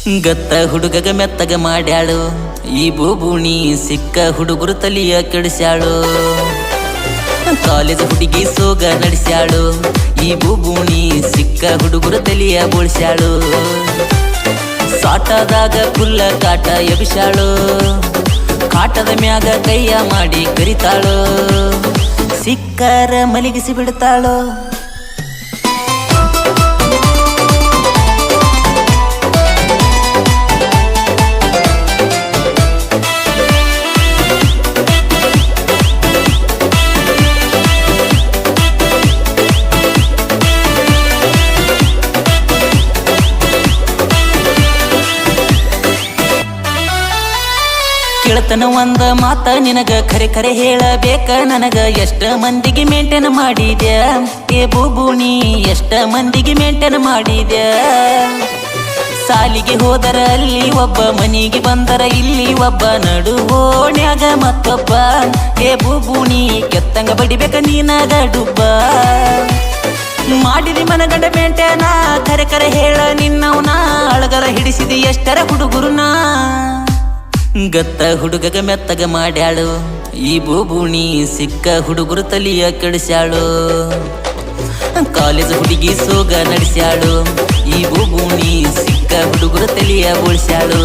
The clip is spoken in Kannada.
ಗತ್ತ ಹುಡುಗಗ ಮೆತ್ತಗ ಮಾಡ್ಯಾಳು ಈ ಬೂಬುಣಿ ಸಿಕ್ಕ ಹುಡುಗರು ತಲಿಯ ಕೆಡಿಸ್ಯಾಳು. ಕಾಲೇಜ್ ಹುಡುಗಿ ಸೋಗ ನಡೆಸ್ಯಾಳು ಈ ಬೂಬುಣಿ ಸಿಕ್ಕ ಹುಡುಗರು ತಲಿಯ ಬೋಳ್ಸ್ಯಾಳು. ಸಾಟದಾಗ ಕುಲ್ಲ ಕಾಟ ಎಬಿಸ್ಯಾಳು, ಕಾಟದ ಮ್ಯಾಗ ಕೈಯ ಮಾಡಿ ಕರಿತಾಳು, ಸಿಕ್ಕರ ಮಲಗಿಸಿ ಬಿಡ್ತಾಳು. ಕೇಳ್ತನ ಒಂದ ಮಾತ ನಿನಗ ಖರೆ ಖರೆ ಹೇಳಬೇಕ ನನಗ, ಎಷ್ಟ ಮಂದಿಗೆ ಮೇಂಟೈನ್ ಮಾಡಿದ್ಯ ಏ ಬೂಬುಣಿ, ಎಷ್ಟ ಮಂದಿಗೆ ಮೇಂಟೈನ್ ಮಾಡಿದ್ಯ. ಸಾಲಿಗೆ ಹೋದರ ಅಲ್ಲಿ ಒಬ್ಬ, ಮನಿಗೆ ಬಂದರ ಇಲ್ಲಿ ಒಬ್ಬ, ನಡು ಓಣ್ಯಾಗ ಮತ್ತೊಬ್ಬ. ಏ ಬೂಬುಣಿ ಕೆತ್ತಂಗ ಬಡಿಬೇಕ ನೀನಾಗ ಡುಬ್ಬ. ಮಾಡಿದಿ ಮನಗಂಡ ಮೇಂಟೈನ ಖರೆ ಖರೆ ಹೇಳ ನಿನ್ನವನ, ಅಳಗರ ಹಿಡಿಸಿದಿ ಎಷ್ಟರ ಹುಡುಗರುನ. ಗತ್ತ ಹುಡುಗಗ ಮೆತ್ತಗ ಮಾಡ್ಯಾಳು ಈ ಬೂಬುಣಿ ಸಿಕ್ಕ ಹುಡುಗರು ತಲಿಯ ಕೆಡಿಸ್ಯಾಳು. ಕಾಲೇಜ್ ಹುಡುಗಿ ಸೋಗ ನಡೆಸ್ಯಾಳು ಈ ಬೂಬುಣಿ ಸಿಕ್ಕ ಹುಡುಗರು ತಲಿಯ ಬೋಳ್ಸ್ಯಾಳು.